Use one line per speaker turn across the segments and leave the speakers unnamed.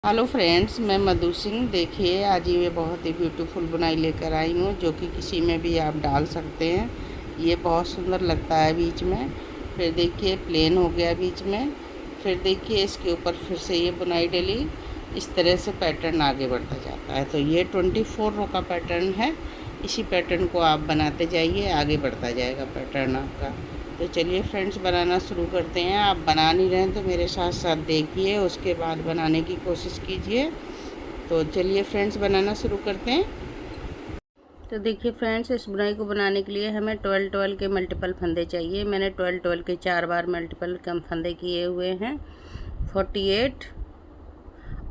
Hello friends, मैं मधु सिंह। देखिए, आज ये बहुत ही ब्यूटीफुल बुनाई लेकर आई हूँ, जो कि किसी में भी आप डाल सकते हैं। ये बहुत सुंदर लगता है बीच में। फिर देखिए प्लेन हो गया बीच में। फिर देखिए इसके ऊपर फिर से ये बुनाई डली। इस तरह से पैटर्न आगे बढ़ता जाता है। तो ये 24 रो का पैटर्न है। इसी पैटर्न को आप बनाते जाइए, आगे बढ़ता जाएगा पैटर्न आपका। तो चलिए फ्रेंड्स, बनाना शुरू करते हैं। आप बना नहीं रहे हैं तो मेरे साथ साथ देखिए, उसके बाद बनाने की कोशिश कीजिए। तो चलिए फ्रेंड्स, बनाना शुरू करते हैं। तो देखिए फ्रेंड्स, इस बुनाई को बनाने के लिए हमें 12 के मल्टीपल फंदे चाहिए। मैंने 12 के 4 बार मल्टीपल कम फंदे किए हुए हैं। 48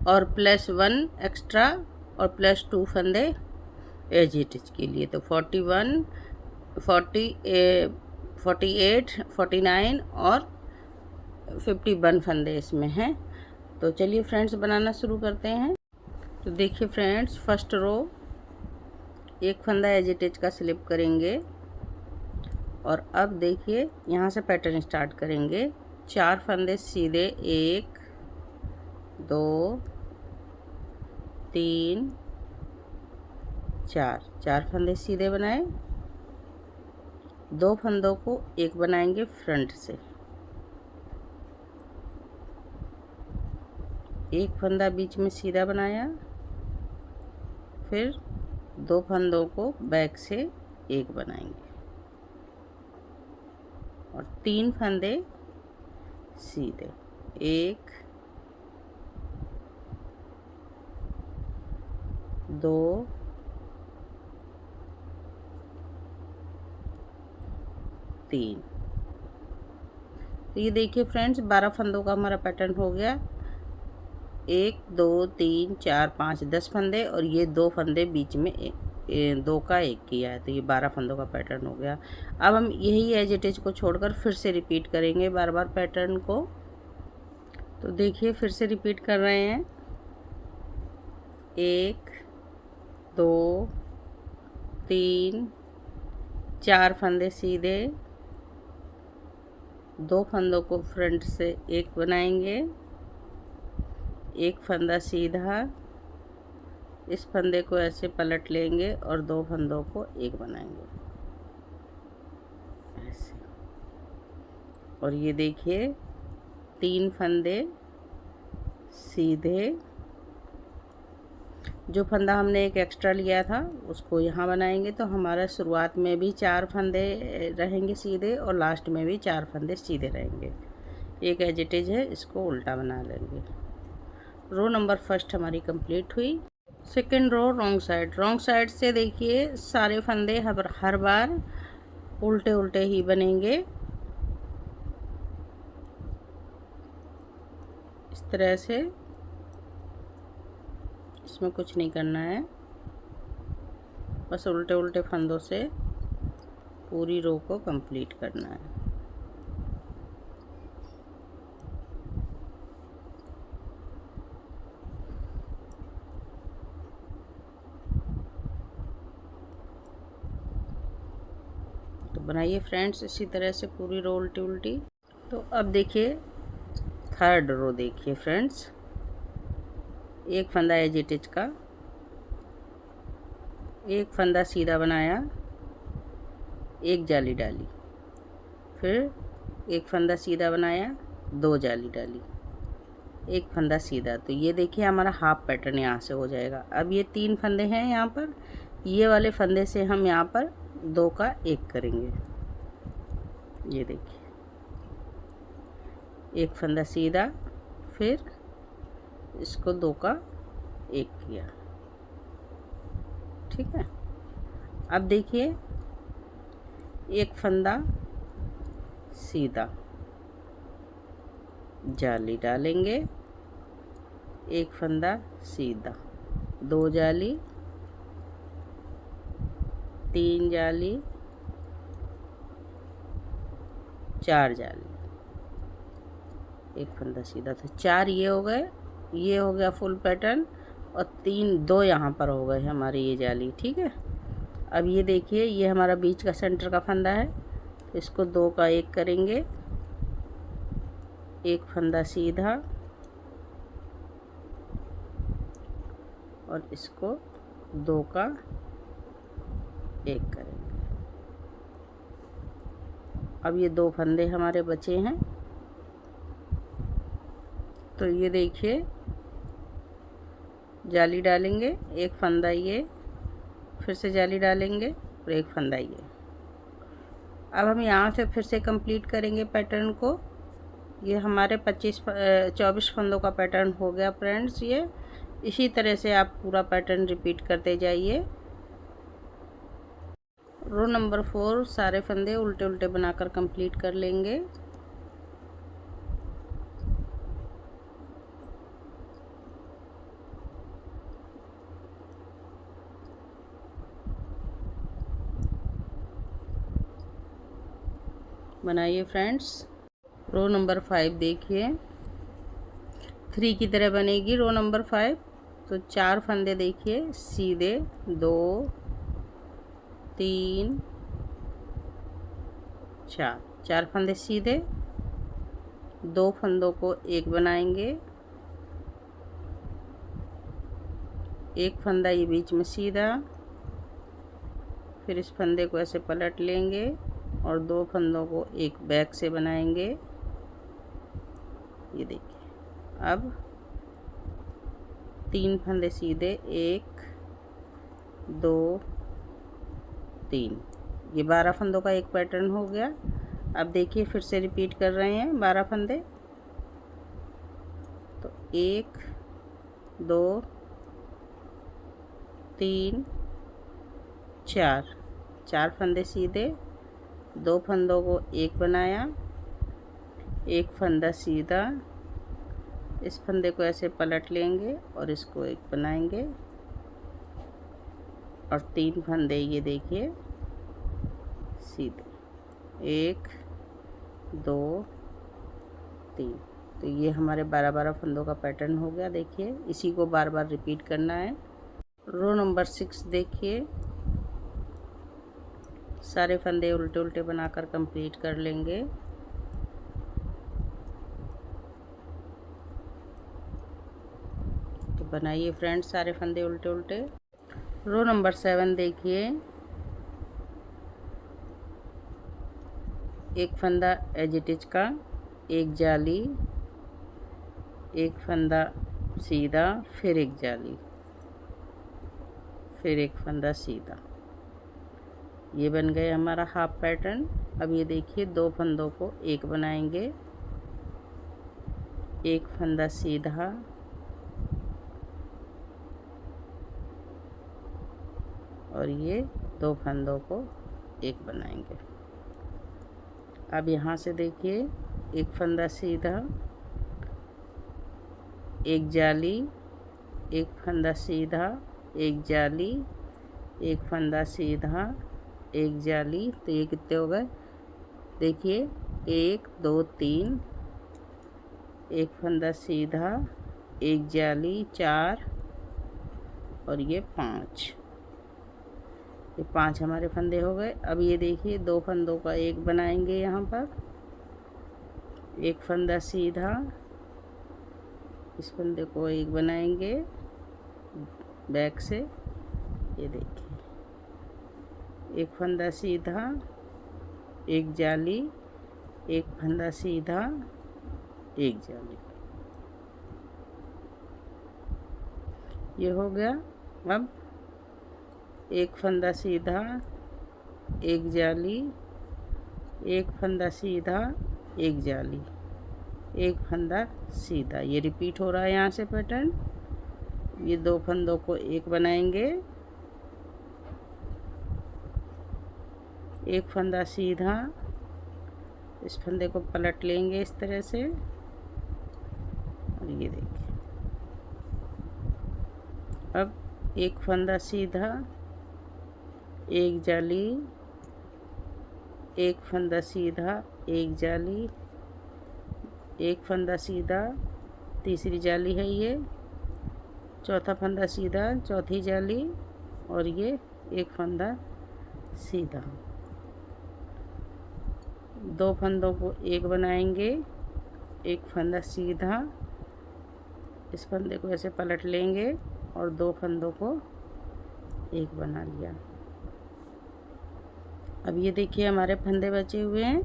और +1 एक्स्ट्रा और +2 फंदे एज इट इज के लिए। तो 41 48 49 और 51 फंदे इसमें हैं। तो चलिए फ्रेंड्स, बनाना शुरू करते हैं। तो देखिए फ्रेंड्स, फर्स्ट रो एक फंदा एज इट इज का स्लिप करेंगे और अब देखिए यहाँ से पैटर्न स्टार्ट करेंगे। 4 फंदे सीधे, 1 2 3 4 फंदे सीधे बनाए। 2 फंदों को एक बनाएंगे फ्रंट से। एक फंदा बीच में सीधा बनाया, फिर 2 फंदों को बैक से एक बनाएंगे और 3 फंदे सीधे, 1 2 3। तो ये देखिए फ्रेंड्स, 12 फंदों का हमारा पैटर्न हो गया। 1 2 3 4 5 10 फंदे और ये 2 फंदे बीच में 2 का 1 किया है। तो ये 12 फंदों का पैटर्न हो गया। अब हम यही एज इट इज को छोड़कर फिर से रिपीट करेंगे बार बार पैटर्न को। तो देखिए फिर से रिपीट कर रहे हैं। 1 2 3 4 फंदे सीधे, 2 फंदों को फ्रंट से एक बनाएंगे, एक फंदा सीधा, इस फंदे को ऐसे पलट लेंगे और 2 फंदों को एक बनाएंगे ऐसे। और ये देखिए 3 फंदे सीधे, जो फंदा हमने एक एक्स्ट्रा लिया था उसको यहाँ बनाएंगे। तो हमारा शुरुआत में भी 4 फंदे रहेंगे सीधे और लास्ट में भी 4 फंदे सीधे रहेंगे। एक एज इट इज है, इसको उल्टा बना लेंगे। रो नंबर फर्स्ट हमारी कंप्लीट हुई। सेकेंड रो रॉन्ग साइड से देखिए सारे फंदे हर बार उल्टे उल्टे ही बनेंगे। इस तरह से, इसमें कुछ नहीं करना है, बस उल्टे उल्टे फंदों से पूरी रो को कंप्लीट करना है। तो बनाइए फ्रेंड्स इसी तरह से पूरी रो उल्टी उल्टी। तो अब देखिए थर्ड रो। देखिए फ्रेंड्स, एक फंदा एज इट इज का, एक फंदा सीधा बनाया, एक जाली डाली, फिर एक फंदा सीधा बनाया, 2 जाली डाली, एक फंदा सीधा। तो ये देखिए हमारा हाफ पैटर्न यहाँ से हो जाएगा। अब ये 3 फंदे हैं यहाँ पर, ये वाले फंदे से हम यहाँ पर 2 का 1 करेंगे। ये देखिए एक फंदा सीधा, फिर इसको 2 का 1 किया। ठीक है। अब देखिए एक फंदा सीधा, जाली डालेंगे, एक फंदा सीधा, 2 जाली, 3 जाली, 4 जाली, एक फंदा सीधा। तो 4 ये हो गए, ये हो गया फुल पैटर्न और 2 यहाँ पर हो गए हमारी ये जाली। ठीक है। अब ये देखिए ये हमारा बीच का सेंटर का फंदा है, तो इसको 2 का 1 करेंगे, एक फंदा सीधा, और इसको 2 का 1 करेंगे। अब ये 2 फंदे हमारे बचे हैं, तो ये देखिए जाली डालेंगे, एक फंदा ये, फिर से जाली डालेंगे और एक फंदा ये। अब हम यहाँ से फिर से कंप्लीट करेंगे पैटर्न को। ये हमारे 24 फंदों का पैटर्न हो गया फ्रेंड्स। ये इसी तरह से आप पूरा पैटर्न रिपीट करते जाइए। रो नंबर 4 सारे फंदे उल्टे उल्टे बनाकर कंप्लीट कर लेंगे। बनाइए फ्रेंड्स। रो नंबर 5 देखिए 3 की तरह बनेगी रो नंबर 5। तो 4 फंदे देखिए सीधे, 2 3 4, 4 फंदे सीधे, 2 फंदों को 1 बनाएंगे, एक फंदा ये बीच में सीधा, फिर इस फंदे को ऐसे पलट लेंगे और 2 फंदों को एक बैक से बनाएंगे। ये देखिए अब 3 फंदे सीधे, 1 2 3, ये 12 फंदों का एक पैटर्न हो गया। अब देखिए फिर से रिपीट कर रहे हैं 12 फंदे। तो 1 2 3 4, 4 फंदे सीधे, 2 फंदों को 1 बनाया, एक फंदा सीधा, इस फंदे को ऐसे पलट लेंगे और इसको 1 बनाएंगे और 3 फंदे ये देखिए सीधे, 1 2 3। तो ये हमारे 12 फंदों का पैटर्न हो गया। देखिए इसी को बार बार रिपीट करना है। रो नंबर 6 देखिए सारे फंदे उल्टे उल्टे बनाकर कंप्लीट कर लेंगे। तो बनाइए फ्रेंड्स सारे फंदे उल्टे उल्टे। रो नंबर 7 देखिए एक फंदा एज इट इज का, एक जाली, एक फंदा सीधा, फिर एक जाली, फिर एक फंदा सीधा। ये बन गए हमारा हाफ पैटर्न। अब ये देखिए 2 फंदों को 1 बनाएंगे, एक फंदा सीधा, और ये 2 फंदों को 1 बनाएंगे। अब यहाँ से देखिए एक फंदा सीधा, एक जाली, एक फंदा सीधा, एक जाली, एक फंदा सीधा, एक जाली। तो ये कितने हो गए देखिए 1 2 3, एक फंदा सीधा, एक जाली, 4 और ये 5। ये 5 हमारे फंदे हो गए। अब ये देखिए 2 फंदों का 1 बनाएंगे, यहाँ पर एक फंदा सीधा, इस फंदे को 1 बनाएंगे बैक से। ये देखिए एक फंदा सीधा, एक जाली, एक फंदा सीधा, एक जाली। ये हो गया। अब एक फंदा सीधा, एक जाली, एक फंदा सीधा, एक जाली, एक फंदा सीधा। ये रिपीट हो रहा है यहाँ से पैटर्न। ये 2 फंदों को 1 बनाएंगे, एक फंदा सीधा, इस फंदे को पलट लेंगे इस तरह से, और ये देखिए अब एक फंदा सीधा, एक जाली, एक फंदा सीधा, एक जाली, एक फंदा सीधा, तीसरी जाली है ये, चौथा फंदा सीधा, चौथी जाली, और ये एक फंदा सीधा। 2 फंदों को 1 बनाएंगे, एक फंदा सीधा, इस फंदे को ऐसे पलट लेंगे और 2 फंदों को एक बना लिया। अब ये देखिए हमारे फंदे बचे हुए हैं,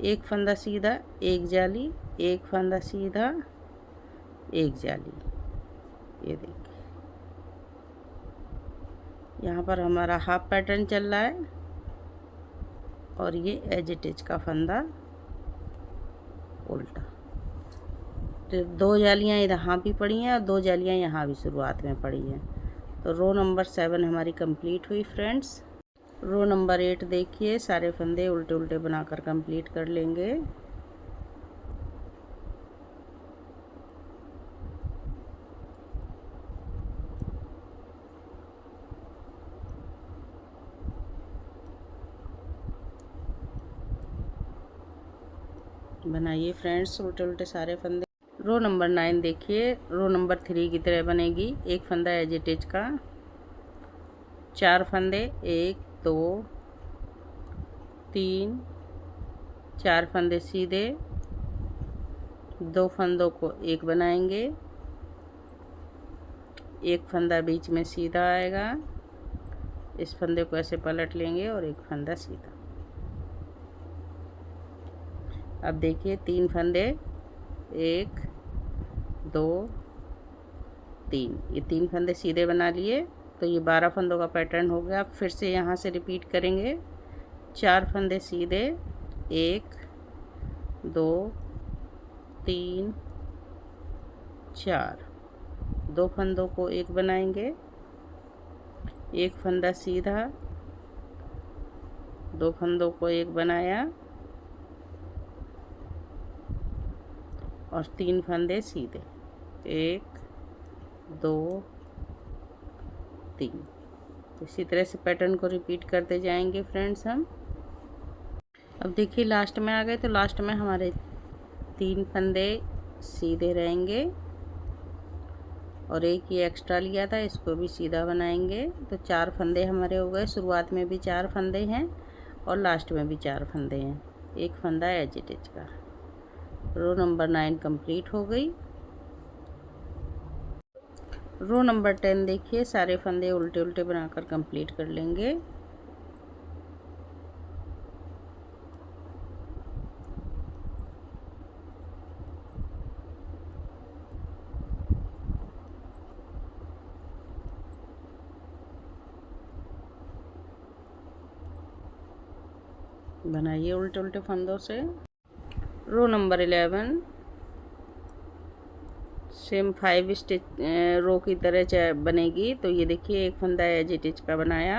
एक फंदा सीधा, एक जाली, एक फंदा सीधा, एक जाली। ये देखिए यहाँ पर हमारा हाफ पैटर्न चल रहा है और ये एज इट इज का फंदा उल्टा। तो 2 जालियाँ यहाँ भी पड़ी हैं और 2 जालियाँ यहाँ भी शुरुआत में पड़ी हैं। तो रो नंबर 7 हमारी कंप्लीट हुई फ्रेंड्स। रो नंबर 8 देखिए, सारे फंदे उल्टे उल्टे बनाकर कंप्लीट कर लेंगे। बनाइए फ्रेंड्स उल्टे उल्टे सारे फंदे। रो नंबर 9 देखिए, रो नंबर 3 की तरह बनेगी। एक फंदा एज इट इज का, 4 फंदे, 1 2 3 4 फंदे सीधे, 2 फंदों को एक बनाएंगे, एक फंदा बीच में सीधा आएगा, इस फंदे को ऐसे पलट लेंगे और एक फंदा सीधा। अब देखिए 3 फंदे, 1 2 3, ये 3 फंदे सीधे बना लिए। तो ये 12 फंदों का पैटर्न हो गया। फिर से यहाँ से रिपीट करेंगे, 4 फंदे सीधे, 1 2 3 4, 2 फंदों को एक बनाएंगे, एक फंदा सीधा, 2 फंदों को एक बनाया और 3 फंदे सीधे, 1 2 3। इसी तरह से पैटर्न को रिपीट करते जाएंगे फ्रेंड्स हम। अब देखिए लास्ट में आ गए, तो लास्ट में हमारे 3 फंदे सीधे रहेंगे और एक ये एक्स्ट्रा लिया था, इसको भी सीधा बनाएंगे। तो 4 फंदे हमारे हो गए। शुरुआत में भी 4 फंदे हैं और लास्ट में भी 4 फंदे हैं, एक फंदा एज इट इज का। रो नंबर 9 कंप्लीट हो गई। रो नंबर 10 देखिए, सारे फंदे उल्टे उल्टे बनाकर कंप्लीट कर लेंगे। बनाइए उल्टे उल्टे फंदों से। रो नंबर 11 सेम 5 स्टिच रो की तरह बनेगी। तो ये देखिए एक फंदा एज इट इज का बनाया,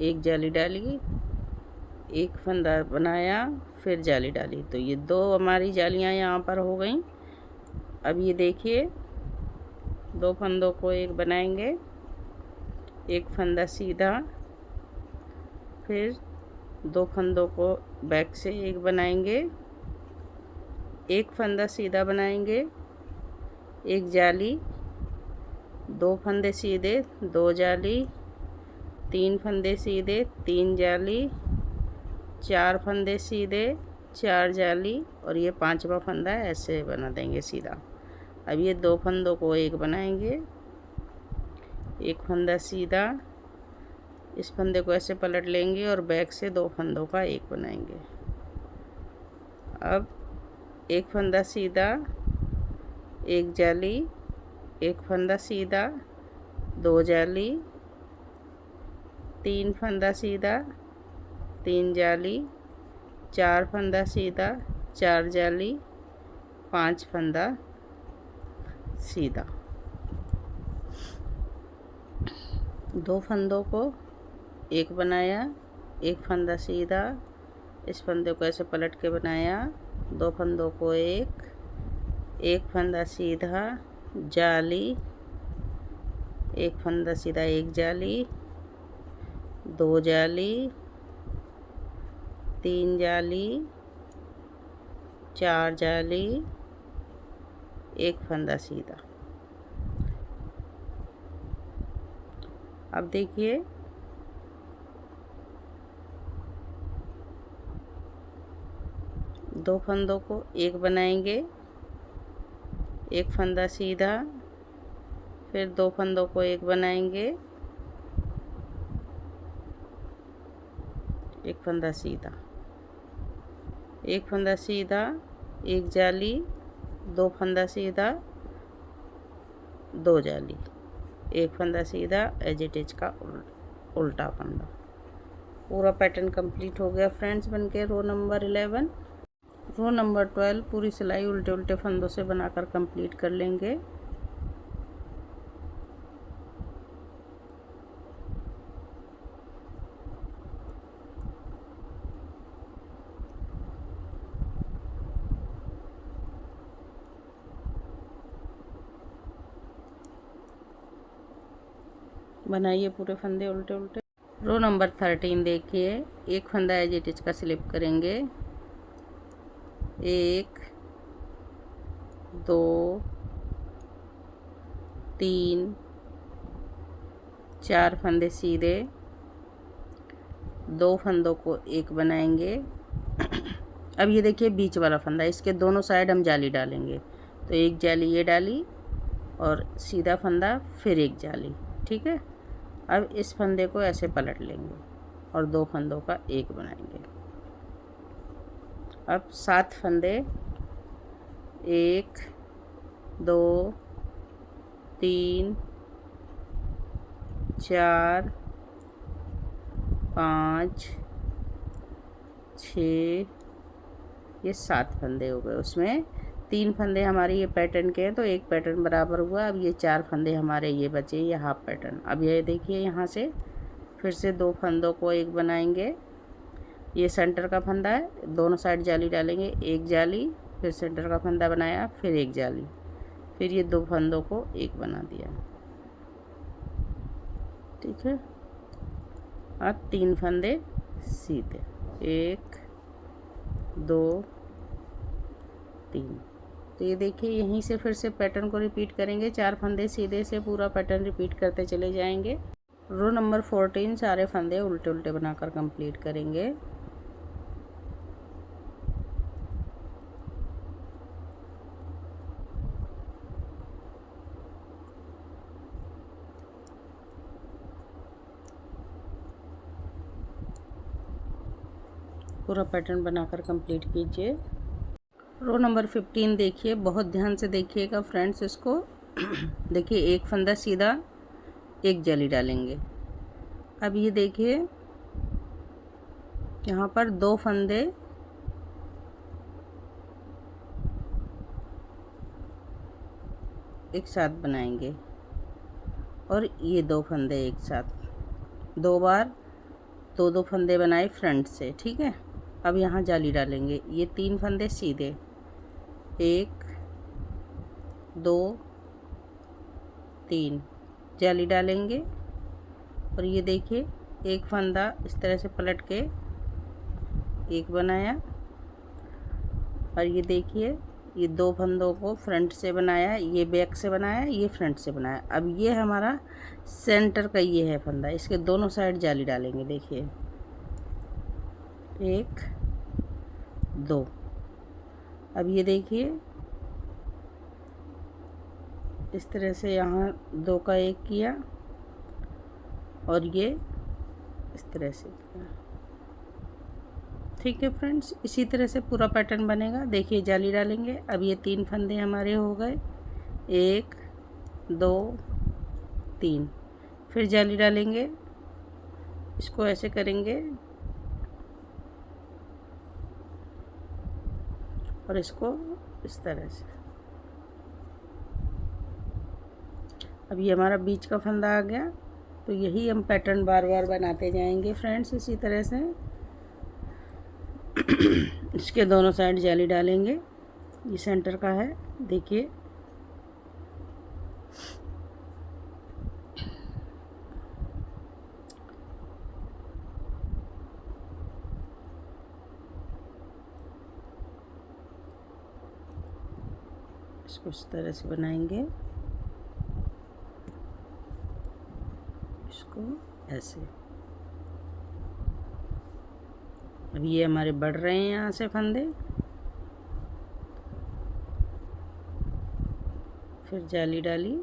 एक जाली डाली, एक फंदा बनाया, फिर जाली डाली। तो ये 2 हमारी जालियाँ यहाँ पर हो गई। अब ये देखिए 2 फंदों को एक बनाएंगे, एक फंदा सीधा, फिर 2 फंदों को बैक से एक बनाएंगे, एक फंदा सीधा बनाएंगे, एक जाली, 2 फंदे सीधे, 2 जाली, 3 फंदे सीधे, 3 जाली, 4 फंदे सीधे, 4 जाली और ये 5वां फंदा ऐसे बना देंगे सीधा। अब ये 2 फंदों को एक बनाएंगे, एक फंदा सीधा, इस फंदे को ऐसे पलट लेंगे और बैक से 2 फंदों का एक बनाएंगे। अब एक फंदा सीधा, एक जाली, एक फंदा सीधा, 2 जाली, 3 फंदा सीधा, 3 जाली, 4 फंदा सीधा, 4 जाली, 5 फंदा सीधा। 2 फंदों को एक बनाया, एक फंदा सीधा, इस फंदे को ऐसे पलट के बनाया, 2 फंदों को एक फंदा सीधा, जाली, एक फंदा सीधा, एक जाली, 2 जाली, 3 जाली, 4 जाली, एक फंदा सीधा। अब देखिए दो फंदों को एक बनाएंगे, एक फंदा सीधा, फिर 2 फंदों को एक बनाएंगे, एक फंदा सीधा, एक फंदा सीधा, एक जाली, 2 फंदा सीधा, 2 जाली, एक फंदा सीधा, एज इट इज का उल्टा फंदा। पूरा पैटर्न कंप्लीट हो गया फ्रेंड्स बनके रो नंबर 11। रो नंबर 12 पूरी सिलाई उल्टे उल्टे फंदों से बनाकर कंप्लीट कर लेंगे। बनाइए पूरे फंदे उल्टे उल्टे। रो नंबर 13 देखिए, एक फंदा एज इट इज का स्लिप करेंगे, 1 2 3 4 फंदे सीधे, 2 फंदों को एक बनाएंगे। अब ये देखिए बीच वाला फंदा, इसके दोनों साइड हम जाली डालेंगे, तो एक जाली ये डाली और सीधा फंदा, फिर एक जाली, ठीक है। अब इस फंदे को ऐसे पलट लेंगे और 2 फंदों का एक बनाएंगे। अब 7 फंदे, 1 2 3 4 5 6, ये 7 फंदे हो गए। उसमें 3 फंदे हमारे ये पैटर्न के हैं, तो एक पैटर्न बराबर हुआ। अब ये 4 फंदे हमारे ये बचे, ये हाफ पैटर्न। अब ये देखिए यहाँ से फिर से 2 फंदों को एक बनाएंगे, ये सेंटर का फंदा है, दोनों साइड जाली डालेंगे, एक जाली, फिर सेंटर का फंदा बनाया, फिर एक जाली, फिर ये 2 फंदों को एक बना दिया, ठीक है। अब 3 फंदे सीधे, 1 2 3। तो ये देखिए यहीं से फिर से पैटर्न को रिपीट करेंगे, 4 फंदे सीधे से पूरा पैटर्न रिपीट करते चले जाएंगे। रो नंबर 14 सारे फंदे उल्टे उल्टे बनाकर कंप्लीट करेंगे। पूरा पैटर्न बनाकर कंप्लीट कीजिए। रो नंबर 15 देखिए, बहुत ध्यान से देखिएगा फ्रेंड्स इसको। देखिए एक फंदा सीधा, एक जाली डालेंगे। अब ये देखिए यहाँ पर 2 फंदे एक साथ बनाएंगे और ये 2 फंदे एक साथ, 2 बार 2 फंदे बनाए फ्रंट से, ठीक है। अब यहाँ जाली डालेंगे, ये 3 फंदे सीधे, 1 2 3 जाली डालेंगे और ये देखिए एक फंदा इस तरह से पलट के एक बनाया और ये देखिए ये 2 फंदों को फ्रंट से बनाया, ये बैक से बनाया, ये फ्रंट से बनाया। अब ये हमारा सेंटर का ये है फंदा, इसके दोनों साइड जाली डालेंगे। देखिए 1 2। अब ये देखिए इस तरह से यहाँ 2 का एक किया और ये इस तरह से किया, ठीक है फ्रेंड्स। इसी तरह से पूरा पैटर्न बनेगा। देखिए जाली डालेंगे। अब ये 3 फंदे हमारे हो गए, 1 2 3, फिर जाली डालेंगे, इसको ऐसे करेंगे और इसको इस तरह से। अब ये हमारा बीच का फंदा आ गया, तो यही हम पैटर्न बार बार बनाते जाएंगे फ्रेंड्स इसी तरह से। इसके दोनों साइड जाली डालेंगे, ये सेंटर का है, देखिए इसको इस तरह से बनाएंगे, इसको ऐसे। अब ये हमारे बढ़ रहे हैं यहाँ से फंदे, फिर जाली डाली,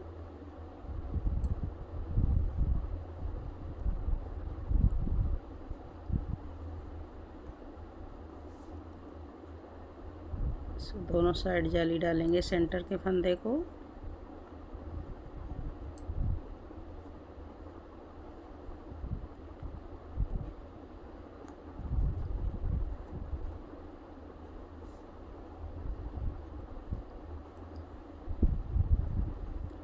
दोनों साइड जाली डालेंगे सेंटर के फंदे को।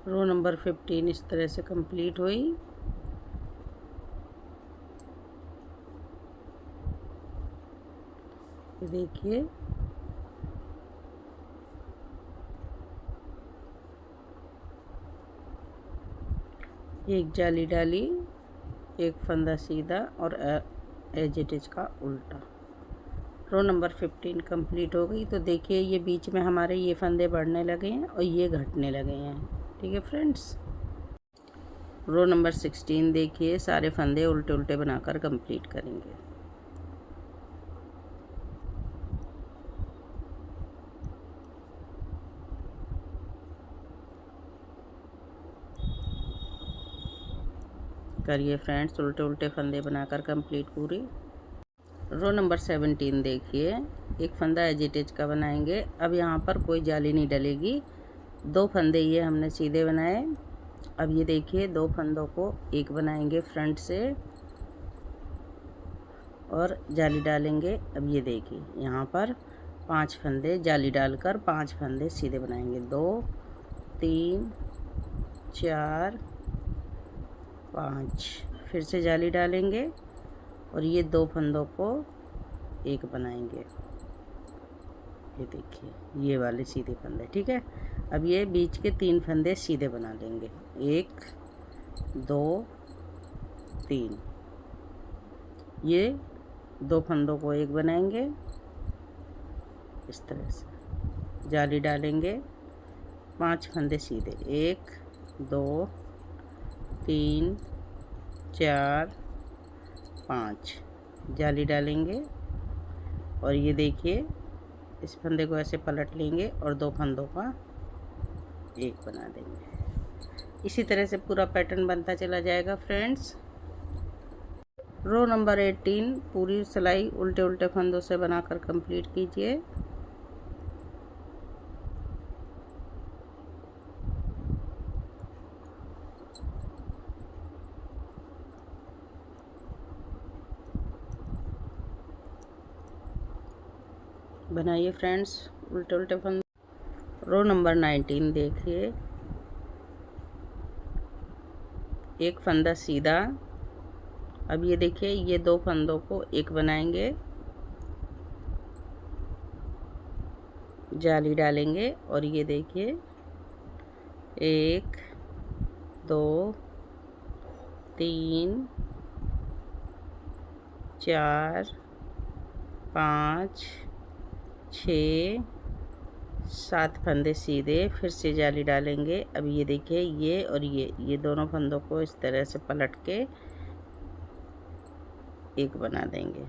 रो नंबर 15 इस तरह से कंप्लीट हुई। ये देखिए एक जाली डाली, एक फंदा सीधा और एज इट इज का उल्टा। रो नंबर 15 कंप्लीट हो गई। तो देखिए ये बीच में हमारे ये फंदे बढ़ने लगे हैं और ये घटने लगे हैं। ठीक है फ्रेंड्स। रो नंबर 16 देखिए सारे फंदे उल्टे उल्टे बनाकर कंप्लीट करेंगे। करिए फ्रेंड्स उल्टे उल्टे फंदे बनाकर कंप्लीट पूरी। रो नंबर 17 देखिए एक फंदा एजिटेज का बनाएंगे। अब यहाँ पर कोई जाली नहीं डलेगी, दो फंदे ये हमने सीधे बनाए। अब ये देखिए दो फंदों को एक बनाएंगे फ्रंट से और जाली डालेंगे। अब ये देखिए यहाँ पर 5 फंदे जाली डालकर 5 फंदे सीधे बनाएंगे। 2 3 4 5 फिर से जाली डालेंगे और ये दो फंदों को एक बनाएंगे। ये देखिए ये वाले सीधे फंदे। ठीक है। अब ये बीच के 3 फंदे सीधे बना लेंगे। 1 2 3 ये दो फंदों को एक बनाएंगे इस तरह से। जाली डालेंगे 5 फंदे सीधे। 1 2 3 4 5 जाली डालेंगे और ये देखिए इस फंदे को ऐसे पलट लेंगे और दो फंदों का एक बना देंगे। इसी तरह से पूरा पैटर्न बनता चला जाएगा फ्रेंड्स। रो नंबर 18 पूरी सिलाई उल्टे उल्टे फंदों से बनाकर कंप्लीट कीजिए। बनाइए फ्रेंड्स उल्टे उल्टे फंदे। रो नंबर 19 देखिए एक फंदा सीधा। अब ये देखिए ये दो फंदों को एक बनाएंगे, जाली डालेंगे और ये देखिए 1 2 3 4 5 6 7 फंदे सीधे फिर से जाली डालेंगे। अब ये देखिए ये और ये दोनों फंदों को इस तरह से पलट के एक बना देंगे।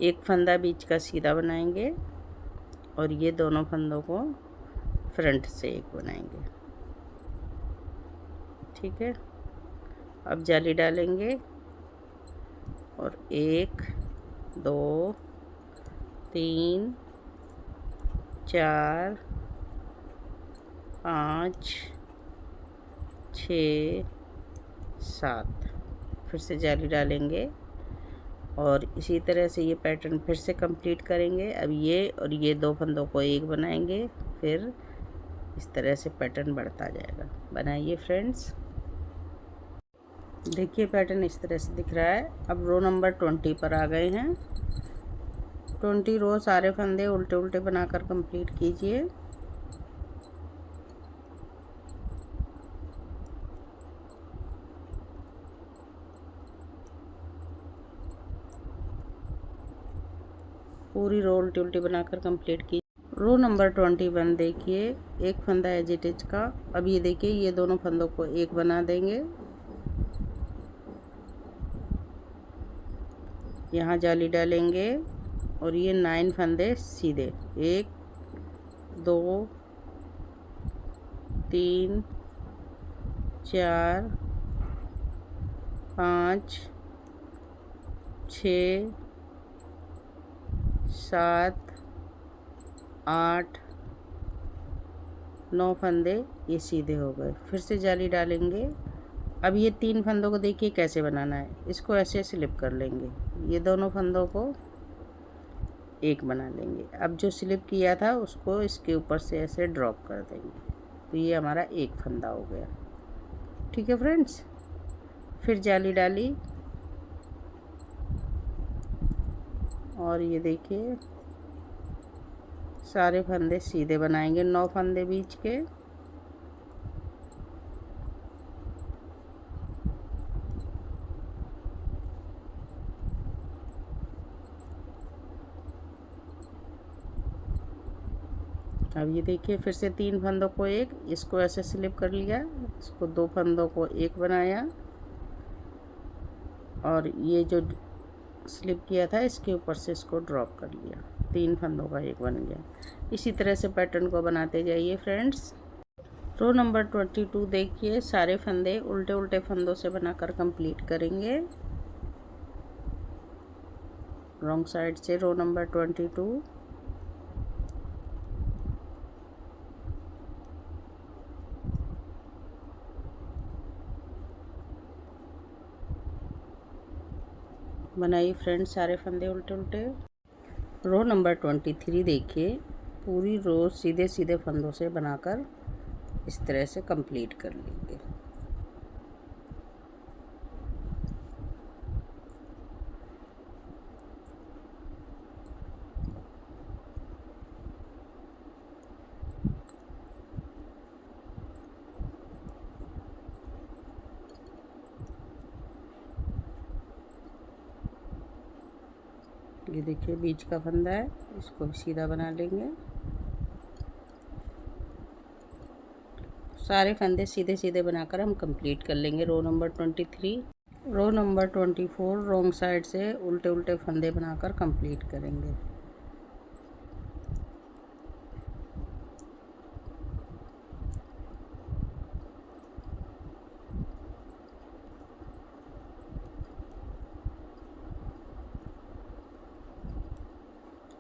एक फंदा बीच का सीधा बनाएंगे और ये दोनों फंदों को फ्रंट से एक बनाएंगे। ठीक है। अब जाली डालेंगे और 1 2 3 4 5 6 7 फिर से जाली डालेंगे और इसी तरह से ये पैटर्न फिर से कंप्लीट करेंगे। अब ये और ये दो फंदों को एक बनाएंगे, फिर इस तरह से पैटर्न बढ़ता जाएगा। बनाइए फ्रेंड्स। देखिए पैटर्न इस तरह से दिख रहा है। अब रो नंबर 20 पर आ गए हैं। 20 रो सारे फंदे उल्टे उल्टे बनाकर कंप्लीट कीजिए। पूरी रो उल्टी उल्टी बनाकर कंप्लीट की। रो नंबर 21 देखिए एक फंदा एज इट इज का। अब ये देखिए ये दोनों फंदों को एक बना देंगे। यहाँ जाली डालेंगे और ये 9 फंदे सीधे 1 2 3 4 5 6 7 8 9 फंदे ये सीधे हो गए। फिर से जाली डालेंगे। अब ये 3 फंदों को देखिए कैसे बनाना है। इसको ऐसे स्लिप कर लेंगे, ये दोनों फंदों को एक बना लेंगे। अब जो स्लिप किया था उसको इसके ऊपर से ऐसे ड्रॉप कर देंगे, तो ये हमारा एक फंदा हो गया। ठीक है फ्रेंड्स, फिर जाली डाली और ये देखिए सारे फंदे सीधे बनाएंगे, 9 फंदे बीच के। अब ये देखिए फिर से 3 फंदों को एक, इसको ऐसे स्लिप कर लिया, इसको 2 फंदों को एक बनाया और ये जो स्लिप किया था इसके ऊपर से इसको ड्रॉप कर लिया, 3 फंदों का एक बन गया। इसी तरह से पैटर्न को बनाते जाइए फ्रेंड्स। रो नंबर 22 देखिए, सारे फंदे उल्टे उल्टे फंदों से बनाकर कंप्लीट करेंगे। रॉन्ग साइड से रो नंबर 22। बनाइए फ्रेंड्स सारे फंदे उल्टे उल्टे। रो नंबर 23 देखिए, पूरी रो सीधे सीधे फंदों से बनाकर इस तरह से कंप्लीट कर लेंगे। ये देखिए बीच का फंदा है, इसको भी सीधा बना लेंगे। सारे फंदे सीधे सीधे बनाकर हम कंप्लीट कर लेंगे row number 23। Row number 24 wrong side से उल्टे उल्टे फंदे बनाकर कंप्लीट करेंगे।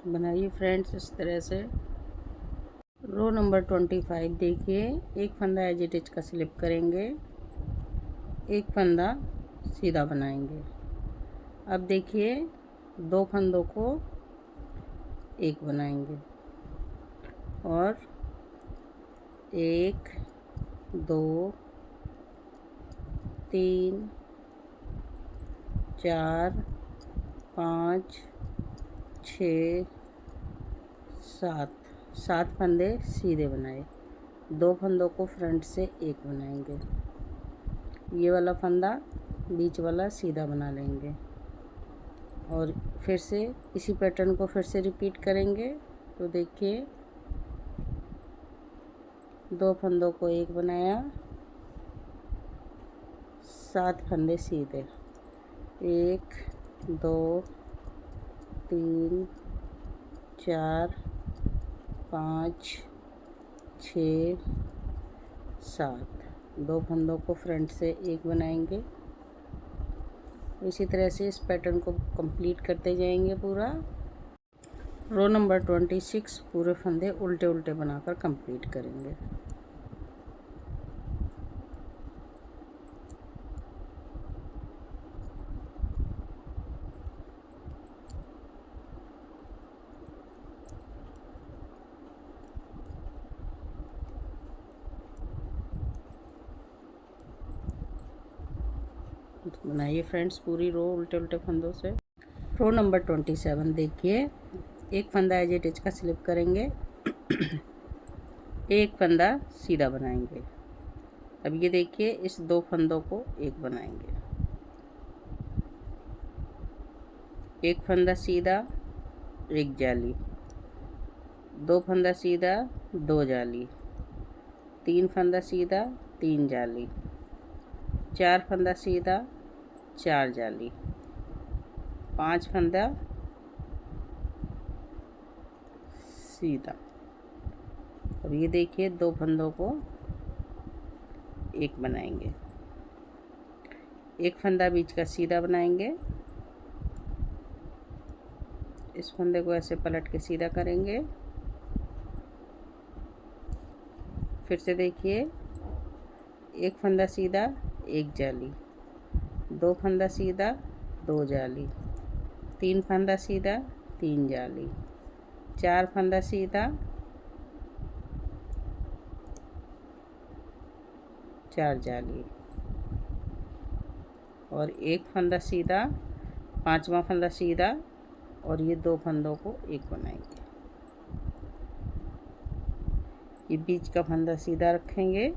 बनाइए फ्रेंड्स इस तरह से। रो नंबर 25 देखिए, एक फंदा एज इट इज का स्लिप करेंगे, एक फंदा सीधा बनाएंगे। अब देखिए 2 फंदों को एक बनाएंगे और 1 2 3 4 5 6 7 फंदे सीधे बनाए, 2 फंदों को फ्रंट से एक बनाएंगे। ये वाला फंदा बीच वाला सीधा बना लेंगे और फिर से इसी पैटर्न को फिर से रिपीट करेंगे। तो देखिए 2 फंदों को एक बनाया, 7 फंदे सीधे, 1 2 3 4 5 6 7, 2 फंदों को फ्रंट से एक बनाएंगे। इसी तरह से इस पैटर्न को कंप्लीट करते जाएंगे पूरा। रो नंबर 26 पूरे फंदे उल्टे उल्टे बनाकर कंप्लीट करेंगे। बनाइए फ्रेंड्स पूरी रो उल्टे उल्टे फंदों से। रो नंबर 27 देखिए, एक फंदा एज इट इज का स्लिप करेंगे, एक फंदा सीधा बनाएंगे। अब ये देखिए इस 2 फंदों को एक बनाएंगे, एक फंदा सीधा एक जाली, 2 फंदा सीधा 2 जाली, 3 फंदा सीधा 3 जाली, 4 फंदा सीधा 4 जाली, 5 फंदा सीधा। अब ये देखिए 2 फंदों को एक बनाएंगे, एक फंदा बीच का सीधा बनाएंगे, इस फंदे को ऐसे पलट के सीधा करेंगे फिर से देखिए, एक फंदा सीधा, एक जाली, दो फंदा सीधा, दो जाली, तीन फंदा सीधा, तीन जाली, चार फंदा सीधा, चार जाली, और एक फंदा सीधा, पांचवा फंदा सीधा, और ये दो फंदों को एक बनाएंगे। ये बीच का फंदा सीधा रखेंगे,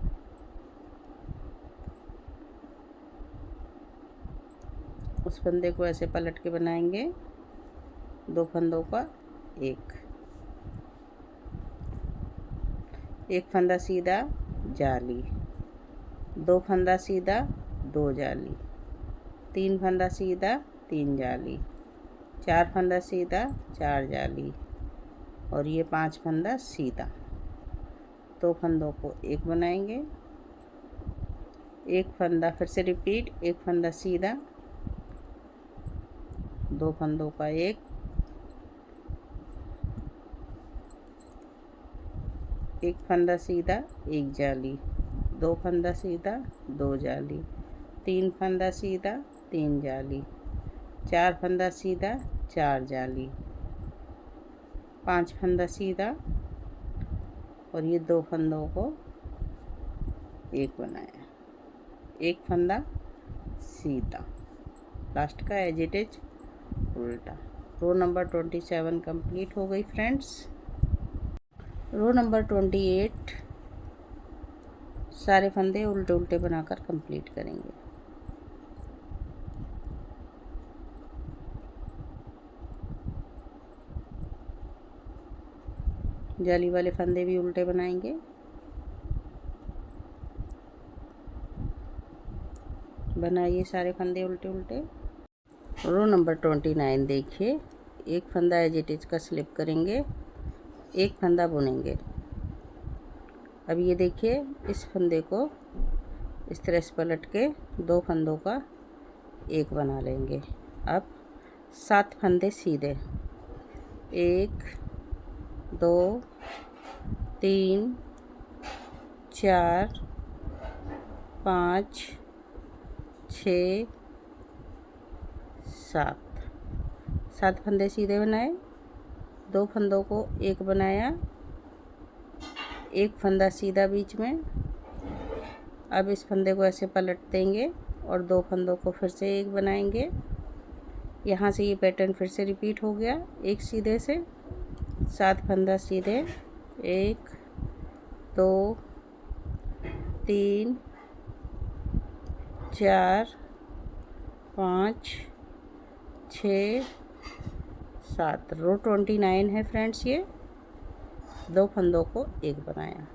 उस फंदे को ऐसे पलट के बनाएंगे, दो फंदों का एक फंदा सीधा, जाली, दो फंदा सीधा, दो जाली, तीन फंदा सीधा, तीन जाली, चार फंदा सीधा, चार जाली, और ये पांच फंदा सीधा। दो फंदों को एक बनाएंगे, एक फंदा, फिर से रिपीट, एक फंदा सीधा, दो फंदों का एक फंदा सीधा, एक जाली, दो फंदा सीधा, दो जाली, तीन फंदा सीधा, तीन जाली, चार फंदा सीधा, चार जाली, पांच फंदा सीधा, और ये दो फंदों को एक बनाया, एक फंदा सीधा, लास्ट का एज इट इज उल्टा। रो नंबर 27 कंप्लीट हो गई फ्रेंड्स। रो नंबर 28 सारे फंदे उल्टे उल्टे बनाकर कंप्लीट करेंगे। जाली वाले फंदे भी उल्टे बनाएंगे। बनाइए सारे फंदे उल्टे उल्टे। रो नंबर 29 देखिए, एक फंदा एज इट इज का स्लिप करेंगे, एक फंदा बुनेंगे। अब ये देखिए, इस फंदे को इस तरह से पलट के दो फंदों का एक बना लेंगे। अब 7 फंदे सीधे, 1 2 3 4 5 6 7 फंदे सीधे बनाए, दो फंदों को एक बनाया, एक फंदा सीधा बीच में। अब इस फंदे को ऐसे पलट देंगे और दो फंदों को फिर से एक बनाएंगे। यहाँ से ये पैटर्न फिर से रिपीट हो गया, एक सीधे से 7 फंदा सीधे, 1 2 3 4 5 6 7। रो 29 है फ्रेंड्स। ये दो फंदों को एक बनाया।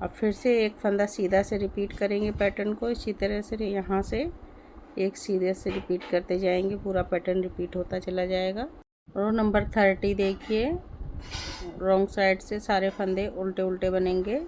अब फिर से एक फंदा सीधा से रिपीट करेंगे पैटर्न को, इसी तरह से यहाँ से एक सीधे से रिपीट करते जाएंगे, पूरा पैटर्न रिपीट होता चला जाएगा। रो नंबर 30 देखिए, रॉन्ग साइड से सारे फंदे उल्टे उल्टे बनेंगे।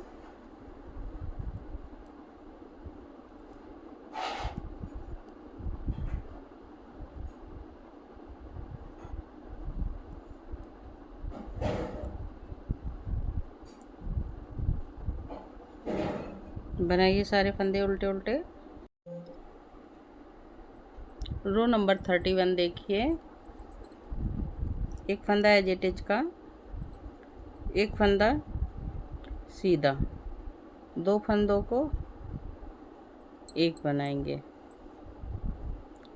बनाइए सारे फंदे उल्टे उल्टे। रो नंबर 31 देखिए, एक फंदा एज इट इज का, एक फंदा सीधा, दो फंदों को एक बनाएंगे।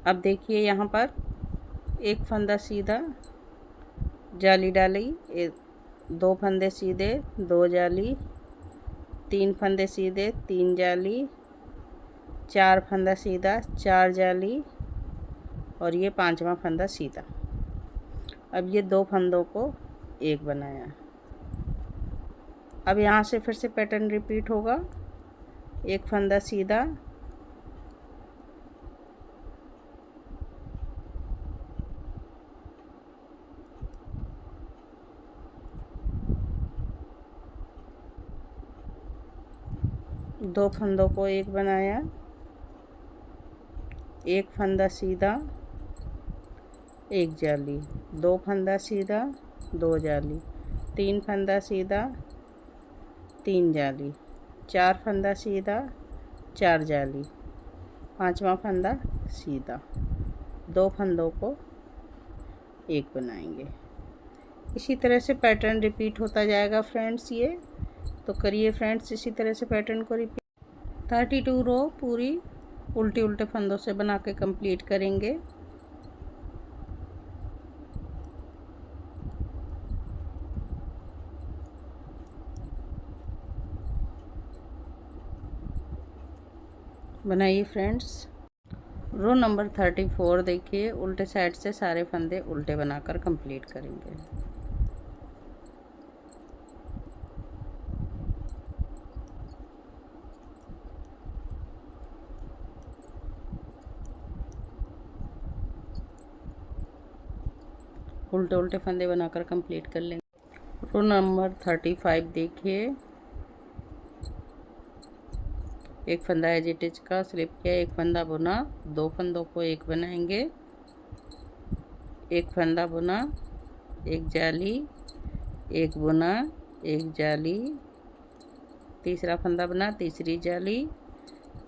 अब देखिए यहाँ पर एक फंदा सीधा, जाली डाली, दो फंदे सीधे, दो जाली, तीन फंदे सीधे, तीन जाली, चार फंदा सीधा, चार जाली, और ये पांचवा फंदा सीधा। अब ये दो फंदों को एक बनाया। अब यहाँ से फिर से पैटर्न रिपीट होगा, एक फंदा सीधा, दो फंदों को एक बनाया, एक फंदा सीधा, एक जाली, दो फंदा सीधा, दो जाली, तीन फंदा सीधा, 3 जाली, 4 फंदा सीधा, 4 जाली, 5वां फंदा सीधा, 2 फंदों को एक बनाएंगे। इसी तरह से पैटर्न रिपीट होता जाएगा फ्रेंड्स। ये तो करिए फ्रेंड्स, इसी तरह से पैटर्न को रिपीट 32 रो पूरी उल्टे उल्टे फंदों से बना के कंप्लीट करेंगे। बनाइए फ्रेंड्स। रो नंबर 34 देखिए, उल्टे साइड से सारे फंदे उल्टे बनाकर कंप्लीट करेंगे। उल्टे उल्टे फंदे बनाकर कंप्लीट कर लेंगे। रो नंबर 35 देखिए, एक फंदा एज इट इज का स्लिप किया, एक फंदा बुना, 2 फंदों को एक बनाएंगे, एक फंदा बुना, एक जाली, एक बुना, एक जाली, तीसरा फंदा बना, तीसरी जाली,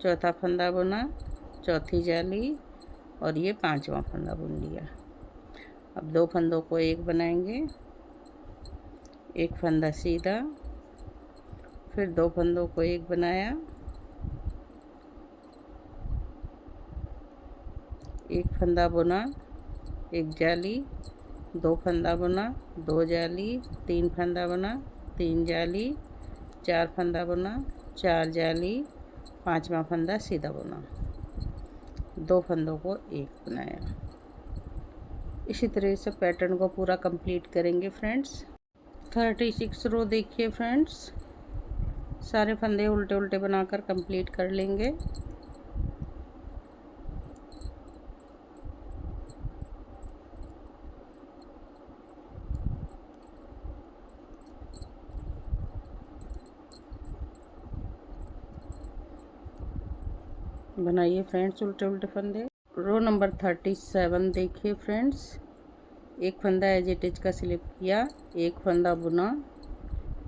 चौथा फंदा बुना, चौथी जाली, और ये 5वां फंदा बुन लिया। अब 2 फंदों को एक बनाएंगे, एक फंदा सीधा, फिर 2 फंदों को एक बनाया, एक फंदा बुना, एक जाली, 2 फंदा बुना, 2 जाली, 3 फंदा बुना, 3 जाली, 4 फंदा बुना, 4 जाली, 5वां फंदा सीधा बुना, 2 फंदों को एक बनाया। इसी तरह से पैटर्न को पूरा कंप्लीट करेंगे फ्रेंड्स। 36 रो देखिए फ्रेंड्स, सारे फंदे उल्टे उल्टे बनाकर कंप्लीट कर लेंगे। बनाइए फ्रेंड्स उल्टे उल्टे फंदे। रो नंबर 37 देखिए फ्रेंड्स, एक फंदा एज इट इज का स्लिप किया, एक फंदा बुना,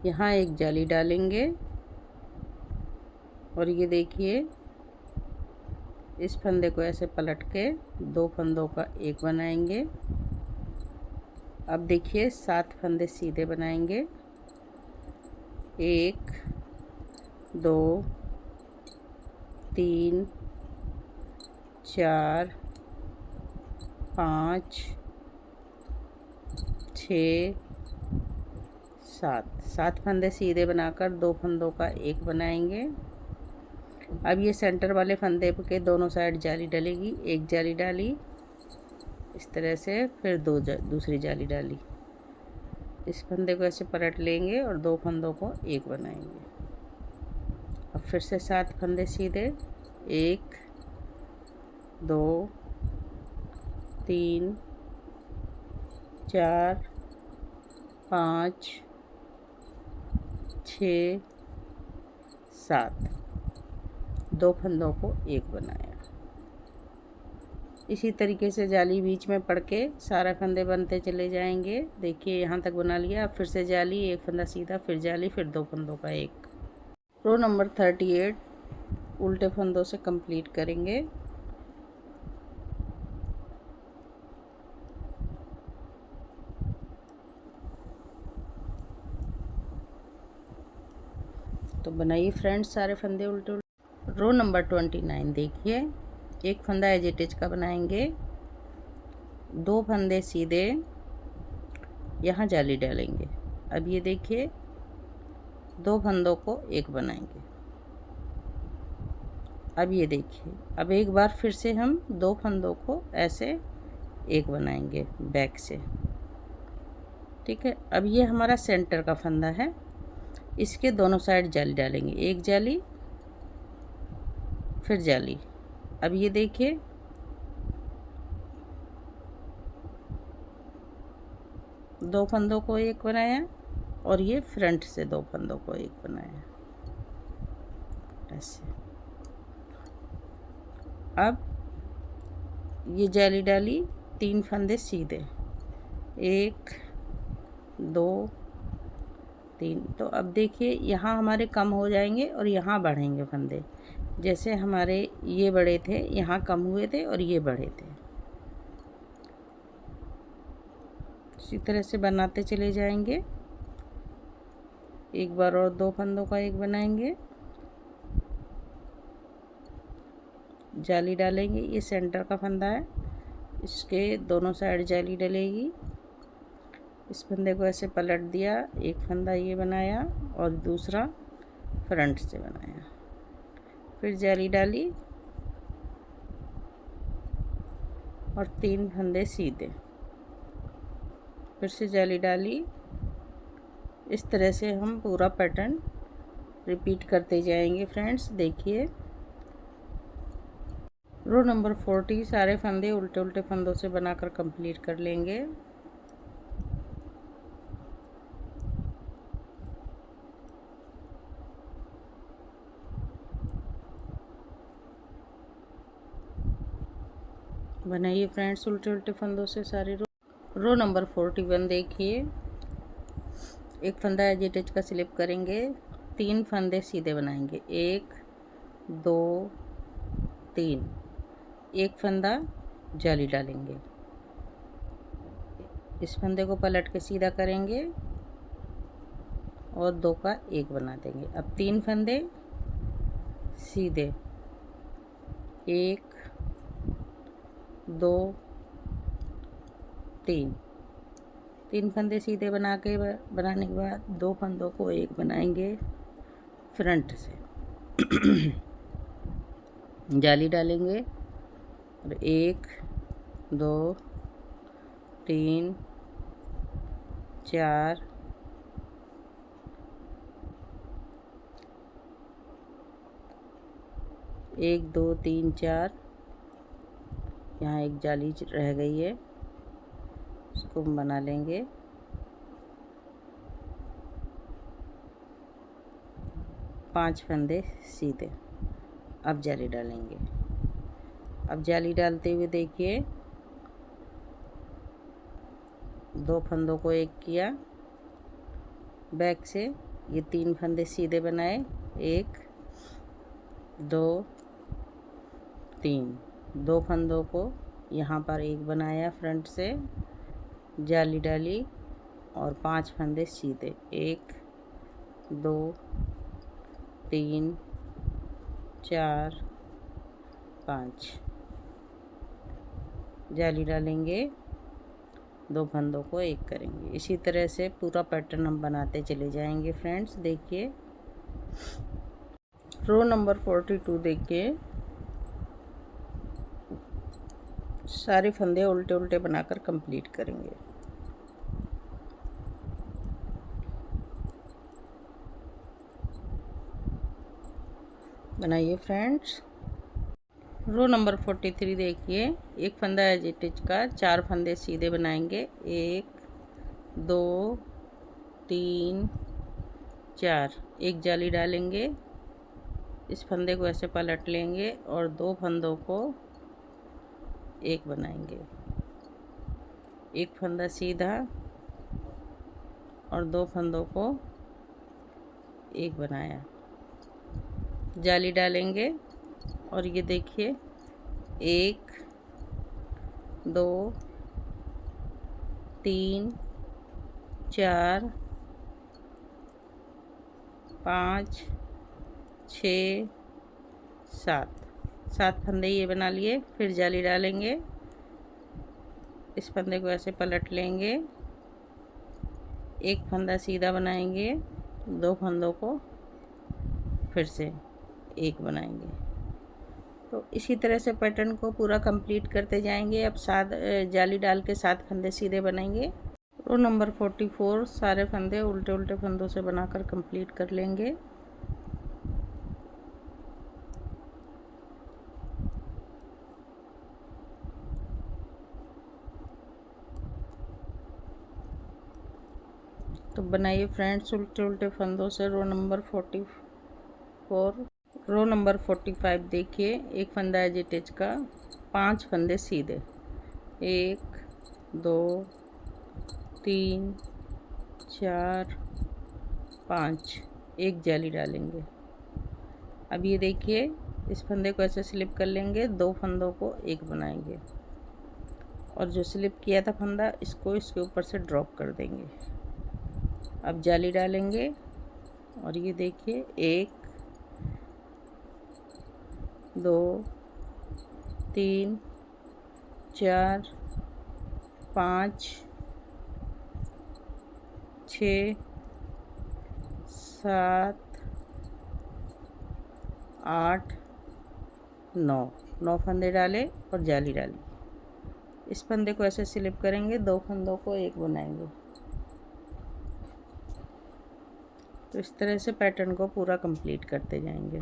यहाँ एक जाली डालेंगे, और ये देखिए इस फंदे को ऐसे पलट के 2 फंदों का एक बनाएंगे। अब देखिए 7 फंदे सीधे बनाएंगे, 1 2 3 4 5 6 7 फंदे सीधे बनाकर 2 फंदों का एक बनाएंगे। अब ये सेंटर वाले फंदे के दोनों साइड जाली डलेगी, एक जाली डाली इस तरह से, फिर दूसरी जाली डाली, इस फंदे को ऐसे पलट लेंगे और 2 फंदों को एक बनाएंगे। अब फिर से 7 फंदे सीधे, 1 2 3 4 5 6 7, 2 फंदों को एक बनाया। इसी तरीके से जाली बीच में पड़ के सारा फंदे बनते चले जाएंगे। देखिए यहाँ तक बना लिया। अब फिर से जाली, एक फंदा सीधा, फिर जाली, फिर 2 फंदों का एक। रो नंबर 38 उल्टे फंदों से कंप्लीट करेंगे। तो बनाइए फ्रेंड्स सारे फंदे उल्टे उल्टे। रो नंबर 29 देखिए, एक फंदा एज इट इज का बनाएंगे, 2 फंदे सीधे, यहाँ जाली डालेंगे। अब ये देखिए 2 फंदों को एक बनाएंगे। अब ये देखिए, अब एक बार फिर से हम 2 फंदों को ऐसे एक बनाएंगे बैक से। ठीक है, अब ये हमारा सेंटर का फंदा है, इसके दोनों साइड जाली डालेंगे, एक जाली फिर जाली। अब ये देखिए दो फंदों को एक बनाया और ये फ्रंट से 2 फंदों को एक बनाया ऐसे। अब ये जाली डाली, 3 फंदे सीधे, 1 2 3। तो अब देखिए यहाँ हमारे कम हो जाएंगे और यहाँ बढ़ेंगे फंदे। जैसे हमारे ये बड़े थे, यहाँ कम हुए थे और ये बढ़े थे। इसी तरह से बनाते चले जाएंगे। एक बार और 2 फंदों का एक बनाएंगे, जाली डालेंगे। ये सेंटर का फंदा है, इसके दोनों साइड जाली डलेगी। इस फंदे को ऐसे पलट दिया, एक फंदा ये बनाया और दूसरा फ्रंट से बनाया, फिर जाली डाली और 3 फंदे सीधे, फिर से जाली डाली। इस तरह से हम पूरा पैटर्न रिपीट करते जाएंगे फ्रेंड्स। देखिए रो नंबर 40 सारे फंदे उल्टे उल्टे फंदों से बनाकर कंप्लीट कर लेंगे। बनाइए फ्रेंड्स उल्टे उल्टे फंदों से सारे रो नंबर 41 देखिए, एक फंदा एज इट इज का स्लिप करेंगे, 3 फंदे सीधे बनाएंगे, 1 2 3, एक फंदा जाली डालेंगे। इस फंदे को पलट के सीधा करेंगे और 2 का 1 बना देंगे। अब 3 फंदे सीधे, 1 2 3, 3 फंदे सीधे बनाने के बाद 2 फंदों को 1 बनाएंगे फ्रंट से। जाली डालेंगे और 1 2 3 4 1 2 3 4, यहाँ एक जाली रह गई है, इसको हम बना लेंगे। 5 फंदे सीधे। अब जाली डालेंगे। अब जाली डालते हुए देखिए 2 फंदों को 1 किया, बैक से ये 3 फंदे सीधे बनाए, 1 2 3, 2 फंदों को यहाँ पर 1 बनाया फ्रंट से, जाली डाली और 5 फंदे सीधे, 1 2 3 4 5, जाली डालेंगे, 2 फंदों को 1 करेंगे। इसी तरह से पूरा पैटर्न हम बनाते चले जाएंगे फ्रेंड्स। देखिए रो नंबर 42 देखिए, सारे फंदे उल्टे उल्टे बनाकर कंप्लीट करेंगे। बनाइए फ्रेंड्स। रो नंबर 43 देखिए, एक फंदा एज इट इज का, 4 फंदे सीधे बनाएंगे, 1 2 3 4, एक जाली डालेंगे। इस फंदे को ऐसे पलट लेंगे और 2 फंदों को 1 बनाएंगे, एक फंदा सीधा और 2 फंदों को 1 बनाया, जाली डालेंगे और ये देखिए 1 2 3 4 5 6 7 फंदे ये बना लिए। फिर जाली डालेंगे, इस फंदे को ऐसे पलट लेंगे, एक फंदा सीधा बनाएंगे, 2 फंदों को फिर से 1 बनाएंगे। तो इसी तरह से पैटर्न को पूरा कंप्लीट करते जाएंगे। अब 7 जाली डाल के 7 फंदे सीधे बनाएंगे। रो नंबर 44 सारे फंदे उल्टे उल्टे फंदों से बनाकर कंप्लीट कर लेंगे। तो बनाइए फ्रेंड्स उल्टे उल्टे फंदों से रो नंबर 44। रो नंबर 45 देखिए, एक फंदा एज इट इज का, 5 फंदे सीधे, 1 2 3 4 5, एक जाली डालेंगे। अब ये देखिए, इस फंदे को ऐसे स्लिप कर लेंगे, 2 फंदों को एक बनाएंगे और जो स्लिप किया था फंदा इसको इसके ऊपर से ड्रॉप कर देंगे। अब जाली डालेंगे और ये देखिए 1, 2, 3, 4, 5, 6, 7, 8, 9 फंदे डाले और जाली डाली। इस फंदे को ऐसे स्लिप करेंगे, 2 फंदों को एक बनाएंगे। तो इस तरह से पैटर्न को पूरा कंप्लीट करते जाएंगे।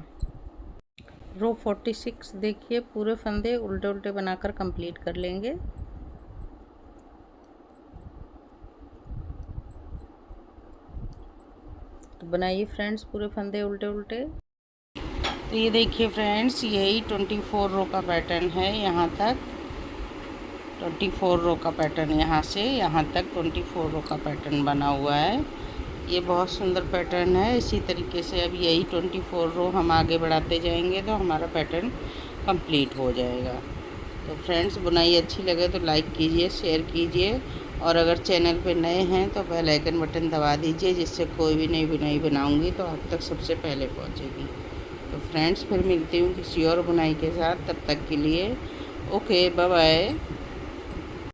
रो 46 देखिए, पूरे फंदे उल्टे उल्टे बनाकर कंप्लीट कर लेंगे। तो बनाइए फ्रेंड्स पूरे फंदे उल्टे उल्टे। तो ये देखिए फ्रेंड्स, यही 24 रो का पैटर्न है। यहाँ तक 24 रो का पैटर्न, यहाँ से यहाँ तक 24 रो का पैटर्न बना हुआ है। ये बहुत सुंदर पैटर्न है। इसी तरीके से अब यही 24 रो हम आगे बढ़ाते जाएंगे तो हमारा पैटर्न कंप्लीट हो जाएगा। तो फ्रेंड्स, बुनाई अच्छी लगे तो लाइक कीजिए, शेयर कीजिए और अगर चैनल पे नए हैं तो बेल आइकन बटन दबा दीजिए, जिससे कोई भी नई बुनाई बनाऊंगी तो आप तक सबसे पहले पहुंचेगी। तो फ्रेंड्स, फिर मिलती हूँ किसी और बुनाई के साथ। तब तक के लिए ओके, बाय बाय।